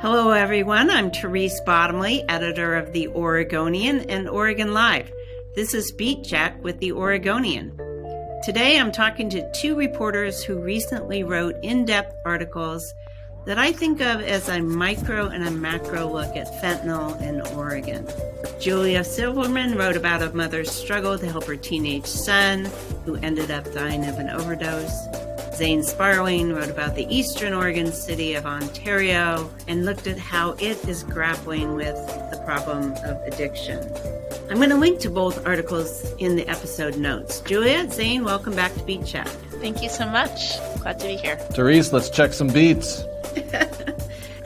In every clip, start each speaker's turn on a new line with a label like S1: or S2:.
S1: Hello, everyone. I'm Therese Bottomley, editor of the Oregonian and OregonLive. This is Beat Check with the Oregonian. Today, I'm talking to two reporters who recently wrote in-depth articles that I think of as a micro and a macro look at fentanyl in Oregon. Julia Silverman wrote about a mother's struggle to help her teenage son, who ended up dying of an overdose. Zane Sparling wrote about the eastern Oregon city of Ontario and looked at how it is grappling with the problem of addiction. I'm going to link to both articles in the episode notes. Julia, Zane, welcome back to Beat Check.
S2: Thank you so much. Glad to be here.
S3: Therese, let's check some beats.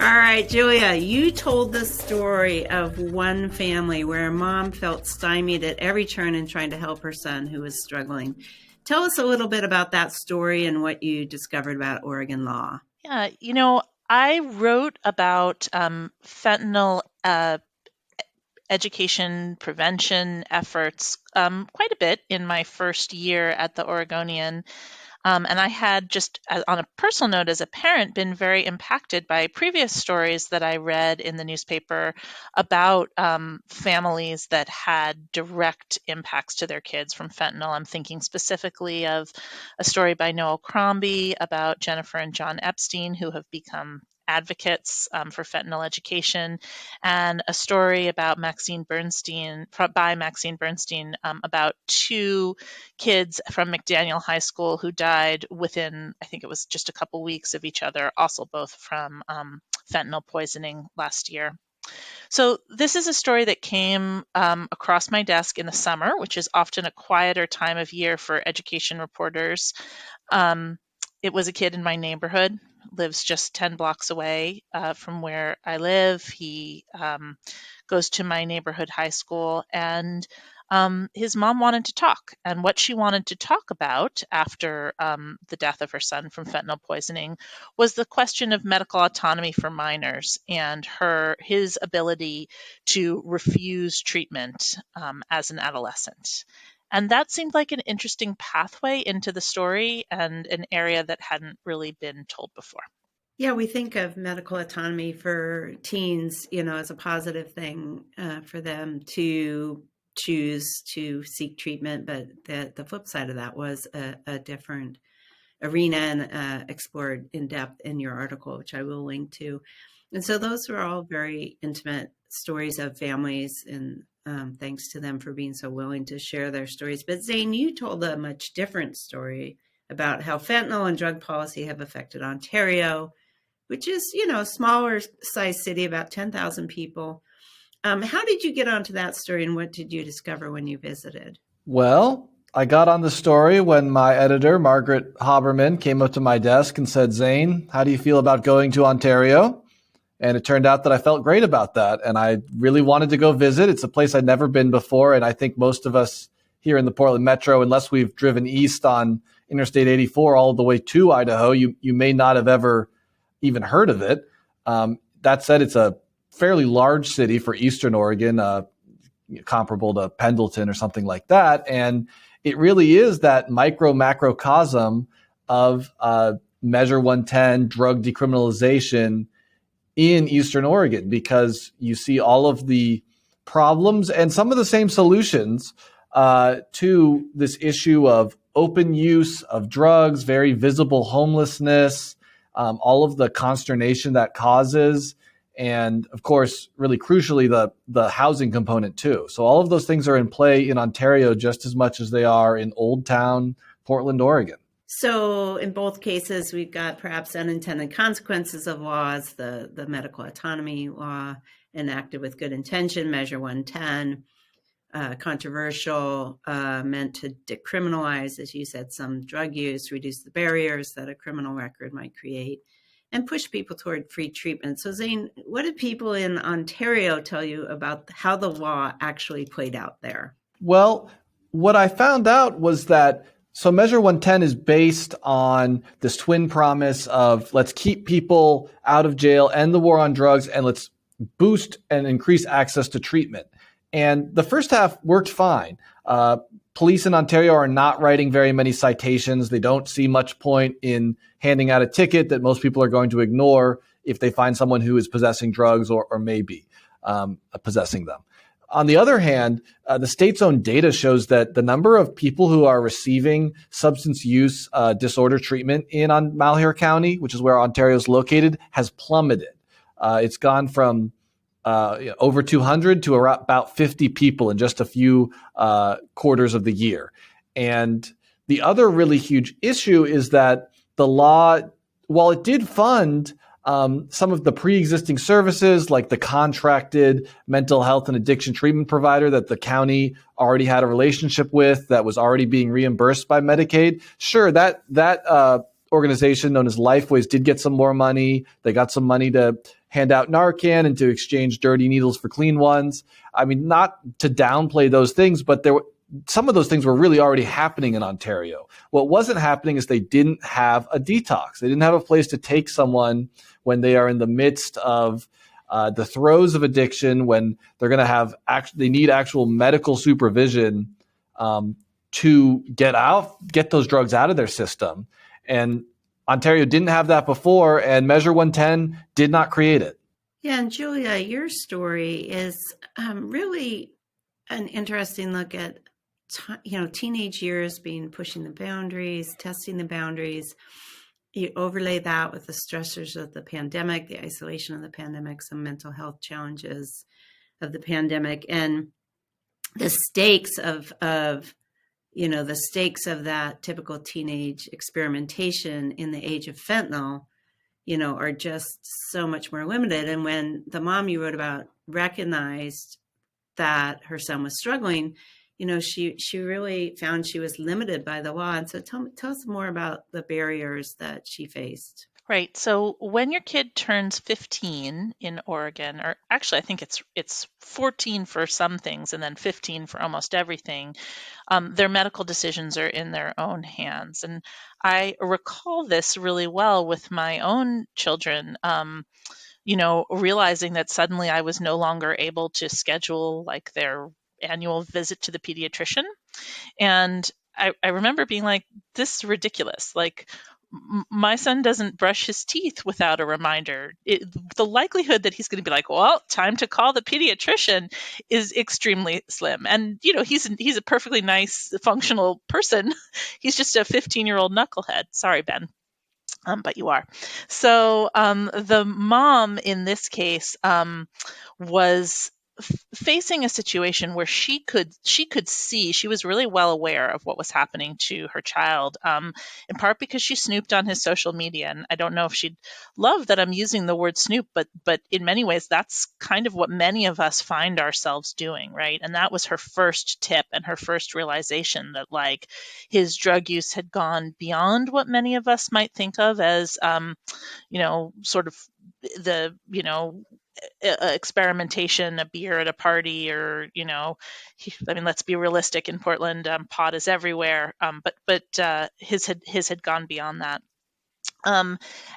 S1: All right, Julia, you told the story of one family where a mom felt stymied at every turn in trying to help her son who was struggling. Tell us a little bit about that story and what you discovered about Oregon law.
S2: Yeah, I wrote about fentanyl education prevention efforts quite a bit in my first year at the Oregonian. And I had just on a personal note as a parent been very impacted by previous stories that I read in the newspaper about families that had direct impacts to their kids from fentanyl. I'm thinking specifically of a story by Noel Crombie about Jennifer and John Epstein, who have become advocates for fentanyl education, and a story about Maxine Bernstein about two kids from McDaniel High School who died within, I think it was just a couple weeks of each other, also both from fentanyl poisoning last year. So this is a story that came across my desk in the summer, which is often a quieter time of year for education reporters. It was a kid in my neighborhood, lives just 10 blocks away from where I live. He goes to my neighborhood high school, and his mom wanted to talk. And what she wanted to talk about after the death of her son from fentanyl poisoning was the question of medical autonomy for minors and his ability to refuse treatment as an adolescent. And that seemed like an interesting pathway into the story and an area that hadn't really been told before.
S1: Yeah, we think of medical autonomy for teens, as a positive thing for them to choose to seek treatment. But the flip side of that was a different arena and explored in depth in your article, which I will link to. And so those are all very intimate stories of families, and thanks to them for being so willing to share their stories. But Zane, you told a much different story about how fentanyl and drug policy have affected Ontario, which is, a smaller size city, about 10,000 people. How did you get onto that story, and what did you discover when you visited?
S3: Well, I got on the story when my editor, Margaret Haberman, came up to my desk and said, Zane, how do you feel about going to Ontario? And it turned out that I felt great about that. And I really wanted to go visit. It's a place I'd never been before. And I think most of us here in the Portland Metro, unless we've driven east on Interstate 84 all the way to Idaho, you may not have ever even heard of it. That said, it's a fairly large city for Eastern Oregon, comparable to Pendleton or something like that. And it really is that macrocosm of Measure 110, drug decriminalization in Eastern Oregon, because you see all of the problems and some of the same solutions to this issue of open use of drugs, very visible homelessness, all of the consternation that causes, and of course, really crucially, the housing component too. So all of those things are in play in Ontario just as much as they are in Old Town, Portland, Oregon.
S1: So in both cases, we've got perhaps unintended consequences of laws, the medical autonomy law enacted with good intention, Measure 110, controversial, meant to decriminalize, as you said, some drug use, reduce the barriers that a criminal record might create, and push people toward free treatment. So Zane, what did people in Ontario tell you about how the law actually played out there?
S3: Well, what I found out was that so Measure 110 is based on this twin promise of let's keep people out of jail, end the war on drugs, and let's boost and increase access to treatment. And the first half worked fine. Police in Ontario are not writing very many citations. They don't see much point in handing out a ticket that most people are going to ignore if they find someone who is possessing drugs or maybe possessing them. On the other hand, the state's own data shows that the number of people who are receiving substance use disorder treatment in Malheur County, which is where Ontario is located, has plummeted. It's gone from over 200 to about 50 people in just a few quarters of the year. And the other really huge issue is that the law, while it did fund some of the pre-existing services, like the contracted mental health and addiction treatment provider that the county already had a relationship with, that was already being reimbursed by Medicaid. Sure, that organization known as Lifeways did get some more money. They got some money to hand out Narcan and to exchange dirty needles for clean ones. I mean, not to downplay those things, but some of those things were really already happening in Ontario. What wasn't happening is they didn't have a detox. They didn't have a place to take someone when they are in the midst of the throes of addiction, when they're going to they need actual medical supervision to get those drugs out of their system. And Ontario didn't have that before, and Measure 110 did not create it.
S1: Yeah, and Julia, your story is really an interesting look at teenage years, pushing the boundaries, testing the boundaries. You overlay that with the stressors of the pandemic, the isolation of the pandemic, some mental health challenges of the pandemic, and the stakes of that typical teenage experimentation in the age of fentanyl, are just so much more limited. And when the mom you wrote about recognized that her son was struggling, she really found she was limited by the law. And so tell us more about the barriers that she faced.
S2: Right. So when your kid turns 15 in Oregon, or actually I think it's 14 for some things and then 15 for almost everything, their medical decisions are in their own hands. And I recall this really well with my own children, realizing that suddenly I was no longer able to schedule like their annual visit to the pediatrician. And I remember being like, this is ridiculous. Like, my son doesn't brush his teeth without a reminder. The likelihood that he's going to be like, well, time to call the pediatrician is extremely slim. And, he's a perfectly nice, functional person. He's just a 15-year-old knucklehead. Sorry, Ben. But you are. So the mom in this case was facing a situation where she could see, she was really well aware of what was happening to her child, in part because she snooped on his social media. And I don't know if she'd love that I'm using the word snoop, but in many ways, that's kind of what many of us find ourselves doing, right? And that was her first tip and her first realization that like his drug use had gone beyond what many of us might think of as, sort of the, experimentation, a beer at a party, or let's be realistic. In Portland, pot is everywhere, but his had gone beyond that.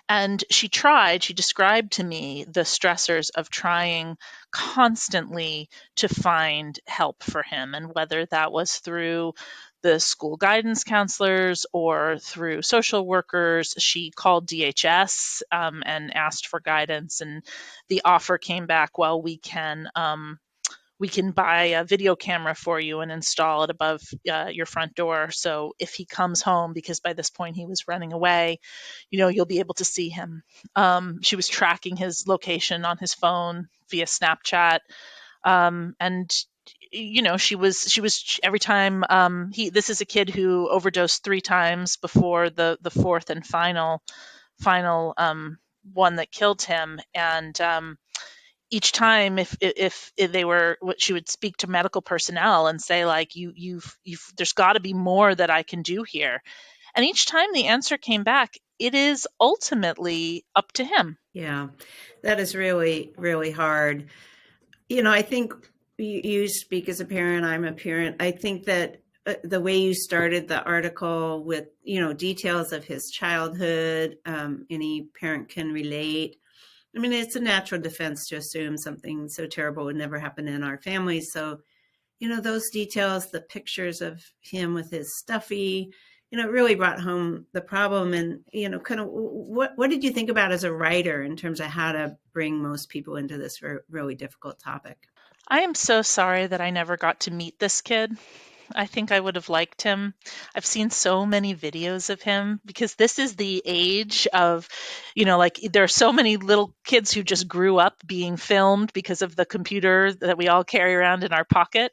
S2: And she described to me the stressors of trying constantly to find help for him, and whether that was through the school guidance counselors or through social workers. She called DHS and asked for guidance, and the offer came back, well, we can buy a video camera for you and install it above your front door. So if he comes home, because by this point he was running away, you'll be able to see him. She was tracking his location on his phone via Snapchat. And she was every time this is a kid who overdosed 3 times before the fourth and final one that killed him. And each time if they were, she would speak to medical personnel and say like, you've there's got to be more that I can do here. And each time the answer came back, it is ultimately up to him.
S1: Yeah, that is really, really hard. I think you speak as a parent, I'm a parent. I think that the way you started the article with, details of his childhood, any parent can relate. I mean, it's a natural defense to assume something so terrible would never happen in our family. So, those details, the pictures of him with his stuffy, it really brought home the problem. And, kind of what did you think about as a writer in terms of how to bring most people into this really difficult topic?
S2: I am so sorry that I never got to meet this kid. I think I would have liked him. I've seen so many videos of him because this is the age of, like there are so many little kids who just grew up being filmed because of the computer that we all carry around in our pocket.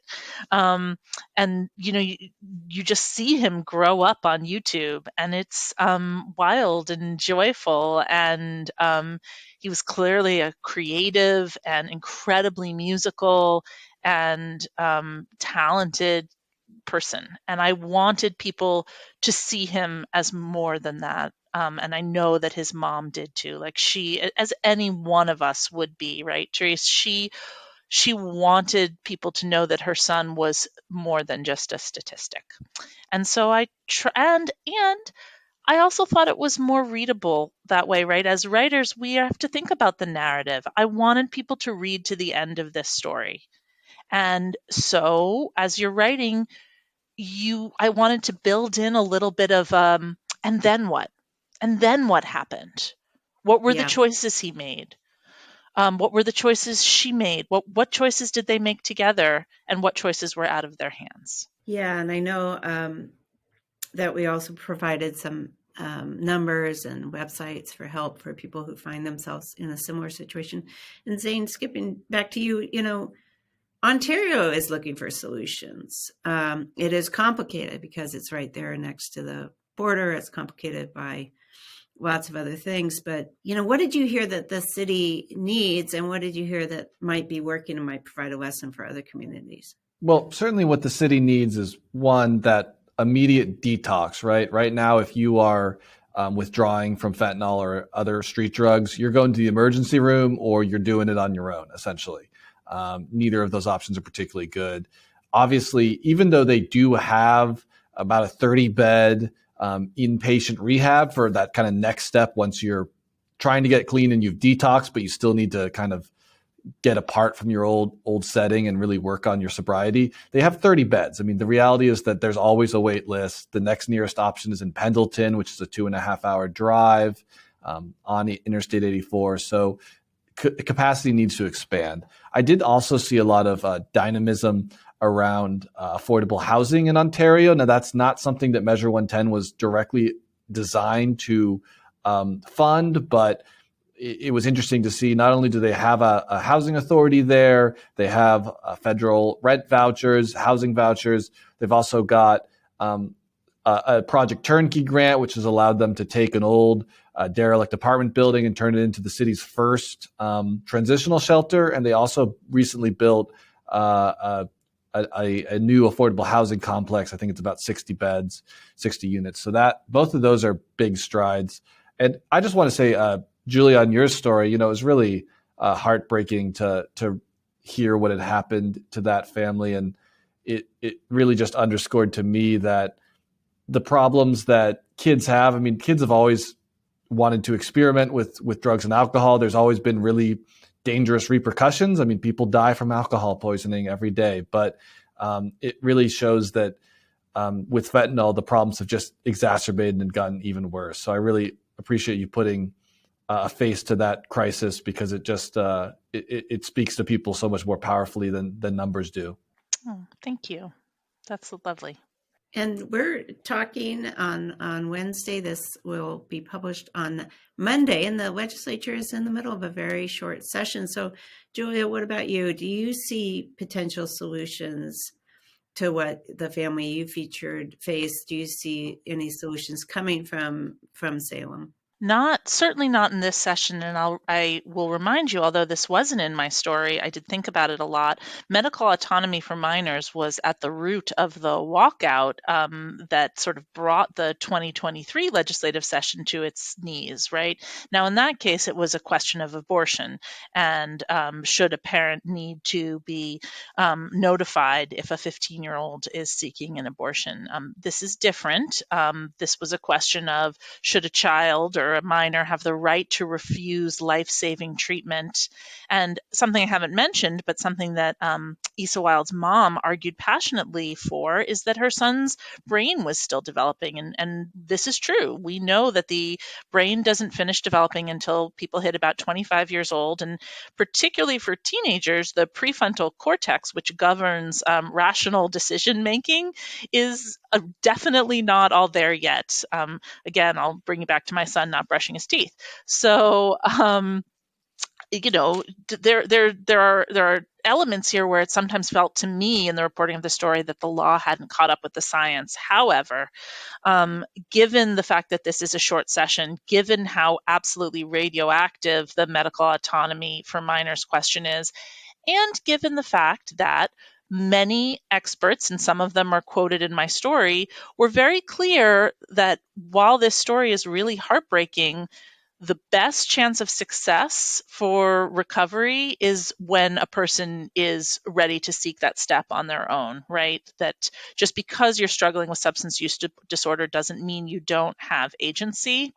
S2: And, you just see him grow up on YouTube, and it's wild and joyful. And he was clearly a creative and incredibly musical and talented person, and I wanted people to see him as more than that. And I know that his mom did too. Like she, as any one of us would be, right, Therese? She wanted people to know that her son was more than just a statistic. And so and I also thought it was more readable that way, right? As writers, we have to think about the narrative. I wanted people to read to the end of this story. And so as you're writing, I wanted to build in a little bit of and then what? And then what happened? What were the choices he made? What were the choices she made? What choices did they make together? And what choices were out of their hands?
S1: Yeah, and I know that we also provided some numbers and websites for help for people who find themselves in a similar situation. And Zane, skipping back to you, Ontario is looking for solutions. It is complicated because it's right there next to the border. It's complicated by lots of other things. But, what did you hear that the city needs, and what did you hear that might be working and might provide a lesson for other communities?
S3: Well, certainly what the city needs is, one, that immediate detox, right? Right now, if you are withdrawing from fentanyl or other street drugs, you're going to the emergency room or you're doing it on your own, essentially. Neither of those options are particularly good. Obviously, even though they do have about a 30-bed inpatient rehab for that kind of next step once you're trying to get clean and you've detoxed, but you still need to kind of get apart from your old setting and really work on your sobriety. They have 30 beds. I mean, the reality is that there's always a wait list. The next nearest option is in Pendleton, which is a 2.5-hour drive on Interstate 84. So capacity needs to expand. I did also see a lot of dynamism around affordable housing in Ontario. Now, that's not something that Measure 110 was directly designed to fund, but it was interesting to see. Not only do they have a housing authority there, they have federal rent vouchers, housing vouchers. They've also got a Project Turnkey grant, which has allowed them to take an old derelict apartment building and turn it into the city's first transitional shelter. And they also recently built a new affordable housing complex. I think it's about 60 beds, 60 units. So that both of those are big strides. And I just want to say, Julia, on your story, it was really heartbreaking to hear what had happened to that family. And it really just underscored to me that the problems that kids have, I mean, kids have always wanted to experiment with drugs and alcohol. There's always been really dangerous repercussions. I mean, people die from alcohol poisoning every day, but it really shows that with fentanyl, the problems have just exacerbated and gotten even worse. So I really appreciate you putting a face to that crisis, because it just it speaks to people so much more powerfully than numbers do.
S2: Oh, thank you. That's lovely.
S1: And we're talking on Wednesday. This will be published on Monday, and the legislature is in the middle of a very short session. So, Julia, what about you? Do you see potential solutions to what the family you featured faced? Do you see any solutions coming from Salem?
S2: Certainly not in this session, and I will remind you, although this wasn't in my story, I did think about it a lot. Medical autonomy for minors was at the root of the walkout that sort of brought the 2023 legislative session to its knees, right? Now, in that case, it was a question of abortion, and should a parent need to be notified if a 15-year-old is seeking an abortion? This is different. This was a question of should a child or teenager, a minor, have the right to refuse life-saving treatment. And something I haven't mentioned, but something that Issa Wild's mom argued passionately for, is that her son's brain was still developing. And this is true. We know that the brain doesn't finish developing until people hit about 25 years old. And particularly for teenagers, the prefrontal cortex, which governs rational decision making, is definitely not all there yet. Again, I'll bring you back to my son not brushing his teeth. So, there are elements here where it sometimes felt to me in the reporting of the story that the law hadn't caught up with the science. However, given the fact that this is a short session, given how absolutely radioactive the medical autonomy for minors question is, and given the fact that many experts, and some of them are quoted in my story, were very clear that while this story is really heartbreaking, the best chance of success for recovery is when a person is ready to seek that step on their own, right? That just because you're struggling with substance use disorder doesn't mean you don't have agency.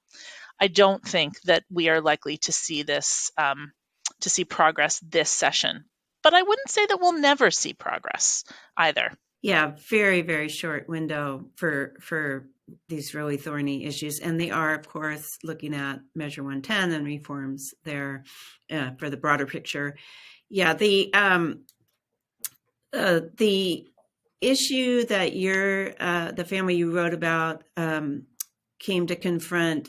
S2: I don't think that we are likely to see this, to see progress this session. But I wouldn't say that we'll never see progress either.
S1: Yeah, very, very short window for these really thorny issues. And they are, of course, looking at Measure 110 and reforms there for the broader picture. Yeah, the issue that the family you wrote about came to confront,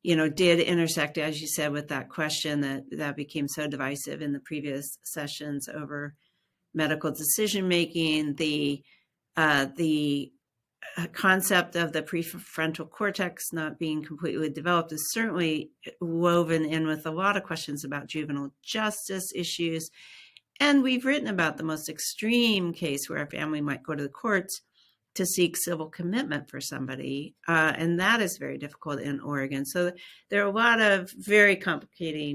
S1: did intersect, as you said, with that question that became so divisive in the previous sessions over medical decision making. The concept of the prefrontal cortex not being completely developed is certainly woven in with a lot of questions about juvenile justice issues. And we've written about the most extreme case where a family might go to the courts to seek civil commitment for somebody. And that is very difficult in Oregon. So there are a lot of very complex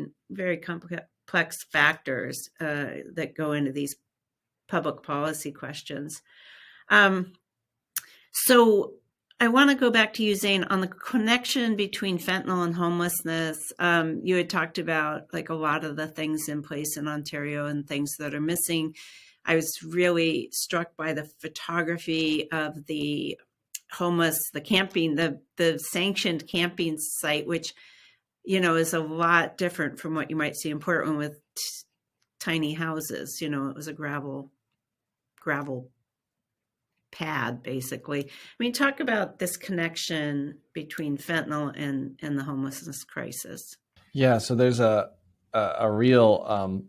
S1: factors that go into these public policy questions. So I want to go back to you, Zane, on the connection between fentanyl and homelessness. You had talked about like a lot of the things in place in Ontario and things that are missing. I was really struck by the photography of the camping, the sanctioned camping site, which, is a lot different from what you might see in Portland with tiny houses. It was a gravel pad, basically. I mean, talk about this connection between fentanyl and the homelessness crisis.
S3: Yeah, so there's a real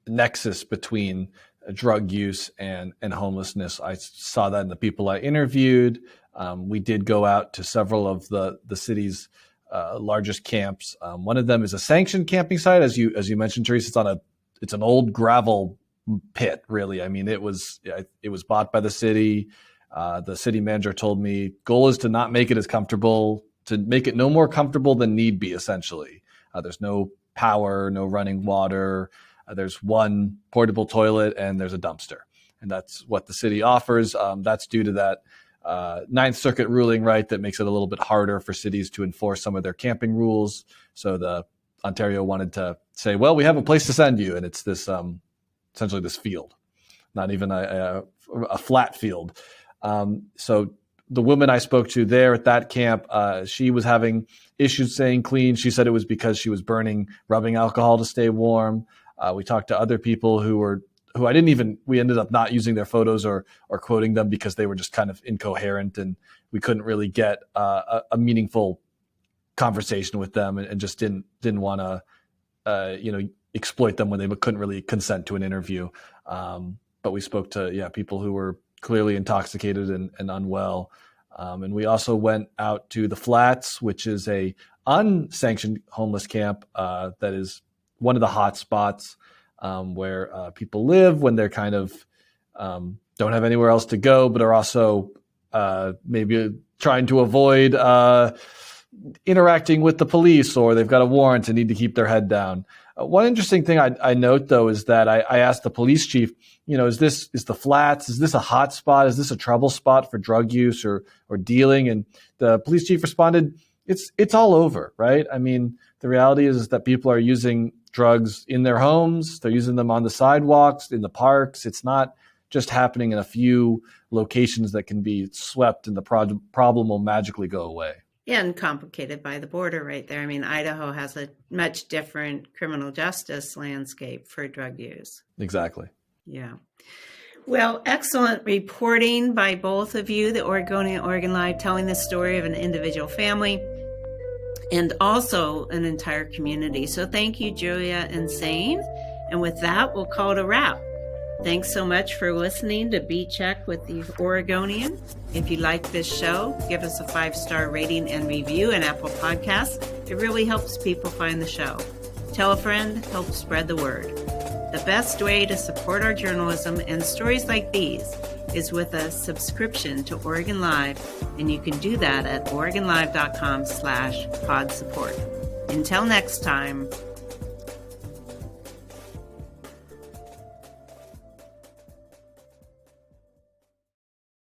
S3: nexus between drug use and homelessness. I saw that in the people I interviewed. We did go out to several of the city's largest camps. One of them is a sanctioned camping site, as you mentioned, Teresa. It's an old gravel pit, really. I mean, it was bought by the city. The city manager told me goal is to not make it to make it no more comfortable than need be, essentially. There's no power, no running water. There's one portable toilet and there's a dumpster. And that's what the city offers. That's due to that Ninth Circuit ruling, right, that makes it a little bit harder for cities to enforce some of their camping rules. So the Ontario wanted to say, well, we have a place to send you. And it's this essentially this field, not even a flat field. So the woman I spoke to there at that camp, she was having issues staying clean. She said it was because she was rubbing alcohol to stay warm. We talked to other people who we ended up not using their photos or quoting them because they were just kind of incoherent, and we couldn't really get a meaningful conversation with them, and just didn't want to, exploit them when they couldn't really consent to an interview. But we spoke to, people who were clearly intoxicated and unwell. And we also went out to the Flats, which is a unsanctioned homeless camp that is one of the hot spots where people live when they're kind of don't have anywhere else to go, but are also maybe trying to avoid interacting with the police, or they've got a warrant and need to keep their head down. One interesting thing I note, though, is that I asked the police chief, is the Flats, is this a hot spot? Is this a trouble spot for drug use or dealing? And the police chief responded, it's all over, right? I mean, the reality is that people are using drugs in their homes. They're using them on the sidewalks, in the parks. It's not just happening in a few locations that can be swept and the problem will magically go away.
S1: Yeah, and complicated by the border right there. I mean, Idaho has a much different criminal justice landscape for drug use.
S3: Exactly.
S1: Yeah. Well, excellent reporting by both of you, the Oregonian, OregonLive, telling the story of an individual family and also an entire community. So thank you, Julia and Zane. And with that, we'll call it a wrap. Thanks so much for listening to Beat Check with the Oregonian. If you like this show, give us a 5-star rating and review in Apple Podcasts. It really helps people find the show. Tell a friend, help spread the word. The best way to support our journalism and stories like these is with a subscription to Oregon Live, and you can do that at OregonLive.com/pod support. Until next time,